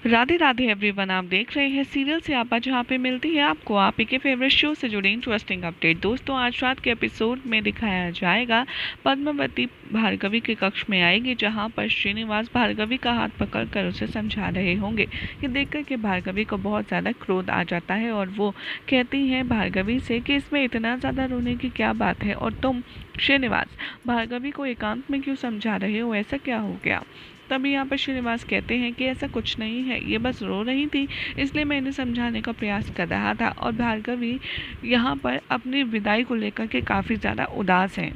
Radhe Radhe everyone, आप देख रहे हैं सीरियल से आपा, जहां पे मिलती है आपको आप ही के फेवरेट शो से जुड़ी इंटरेस्टिंग अपडेट। दोस्तों, आज रात के एपिसोड में दिखाया जाएगा पद्मावती भार्गवी के कक्ष में आएगी, जहां पर श्रीनिवास भार्गवी का हाथ पकड़कर उसे समझा रहे होंगे। ये देखकर के भार्गवी को बहुत ज़्यादा क्रोध आ जाता है और वो कहती हैं भार्गवी से कि इसमें इतना ज़्यादा रोने की क्या बात है, और तुम श्रीनिवास भार्गवी को एकांत में क्यों समझा रहे हो, ऐसा क्या हो गया। तभी यहाँ पर श्रीनिवास कहते हैं कि ऐसा कुछ नहीं है, ये बस रो रही थी, इसलिए मैं इन्हें समझाने का प्रयास कर रहा था। और भार्गवी यहाँ पर अपनी विदाई को लेकर के काफ़ी ज़्यादा उदास हैं।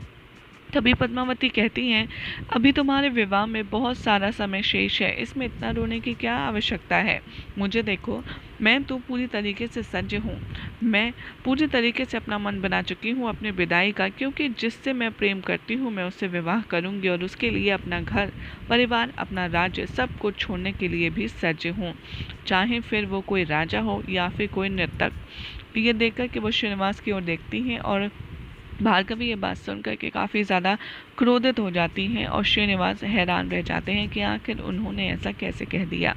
तभी पद्मावती कहती हैं, अभी तुम्हारे विवाह में बहुत सारा समय शेष है, इसमें इतना रोने की क्या आवश्यकता है। मुझे देखो, मैं तो पूरी तरीके से सज्ज हूँ, मैं पूरी तरीके से अपना मन बना चुकी हूँ अपनी विदाई का, क्योंकि जिससे मैं प्रेम करती हूँ मैं उससे विवाह करूँगी और उसके लिए अपना घर परिवार, अपना राज्य सब कुछ छोड़ने के लिए भी सज्ज हूँ, चाहे फिर वो कोई राजा हो या फिर कोई नर्तक। ये देखकर कि वो श्रीनिवास की ओर देखती हैं और भार्गवी ये बात सुनकर के काफ़ी ज़्यादा क्रोधित हो जाती हैं और श्रीनिवास हैरान रह जाते हैं कि आखिर उन्होंने ऐसा कैसे कह दिया।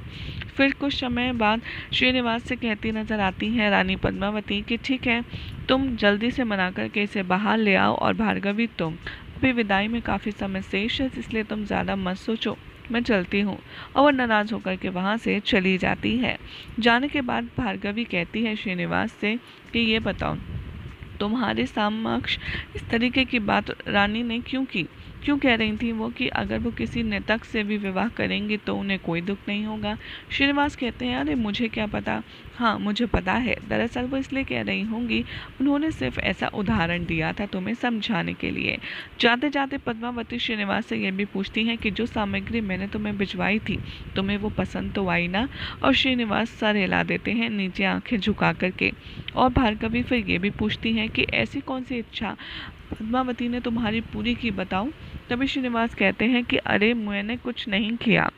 फिर कुछ समय बाद श्रीनिवास से कहती नजर आती हैं रानी पद्मावती कि ठीक है, तुम जल्दी से मना करके इसे बाहर ले आओ, और भार्गवी तुम अभी विदाई में काफ़ी समय शेष है, इसलिए तुम ज़्यादा मत सोचो, मैं चलती हूँ। और वह नाराज़ होकर के वहाँ से चली जाती है। जाने के बाद भार्गवी कहती है श्रीनिवास से कि ये बताओ, तुम्हारे समक्ष इस तरीके की बात रानी ने क्यों कह रही थी वो कि अगर वो किसी नर्तक से भी विवाह करेंगी तो उन्हें कोई दुख नहीं होगा। श्रीनिवास कहते हैं, अरे मुझे क्या पता। हाँ, मुझे पता है, दरअसल वो इसलिए कह रही होंगी, उन्होंने सिर्फ ऐसा उदाहरण दिया था तुम्हें समझाने के लिए। जाते जाते पद्मावती श्रीनिवास से ये भी पूछती हैं कि जो सामग्री मैंने तुम्हें भिजवाई थी, तुम्हें वो पसंद तो आई ना। और श्रीनिवास सर हिला देते हैं नीचे आंखें झुका करके। और भार्गवी फिर ये भी पूछती हैं कि ऐसी कौन सी इच्छा पद्मावती ने तुम्हारी पूरी की, बताओ। तभी श्रीनिवास कहते हैं कि अरे मैंने कुछ नहीं किया,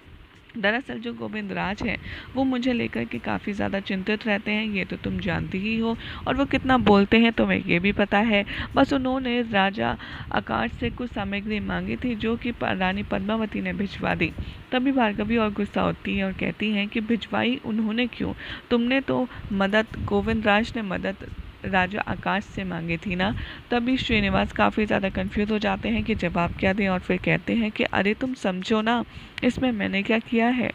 दरअसल जो गोविंद राज है वो मुझे लेकर के काफ़ी ज़्यादा चिंतित रहते हैं, ये तो तुम जानती ही हो, और वो कितना बोलते हैं तुम्हें ये भी पता है। बस उन्होंने राजा आकाश से कुछ सामग्री मांगी थी जो कि रानी पद्मावती ने भिजवा दी। तभी भार्गवी और गुस्सा होती है और कहती हैं कि भिजवाई उन्होंने क्यों, तुमने तो मदद, गोविंद राज ने मदद राजा आकाश से मांगी थी ना। तभी श्रीनिवास काफ़ी ज़्यादा कंफ्यूज हो जाते हैं कि जवाब क्या दें, और फिर कहते हैं कि अरे तुम समझो ना, इसमें मैंने क्या किया है।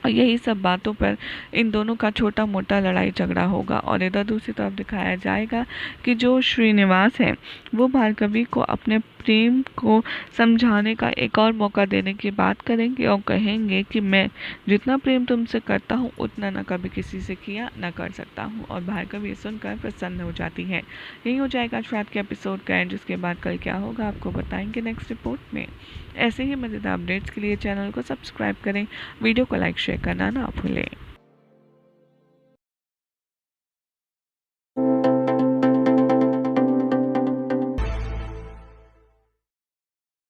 और यही सब बातों पर इन दोनों का छोटा मोटा लड़ाई झगड़ा होगा। और इधर दूसरी तरफ दिखाया जाएगा कि जो श्रीनिवास है वो भार्गवी को अपने प्रेम को समझाने का एक और मौका देने की बात करेंगे और कहेंगे कि मैं जितना प्रेम तुमसे करता हूँ उतना ना कभी किसी से किया ना कर सकता हूँ। और भार्गवी सुनकर प्रसन्न हो जाती है। यही हो जाएगा आज रात के एपिसोड का एंड, जिसके बाद कल क्या होगा आपको बताएंगे नेक्स्ट रिपोर्ट में। ऐसे ही मज़ेदार अपडेट्स के लिए चैनल को सब्सक्राइब करें, वीडियो को लाइक शेयर करना ना भूलें।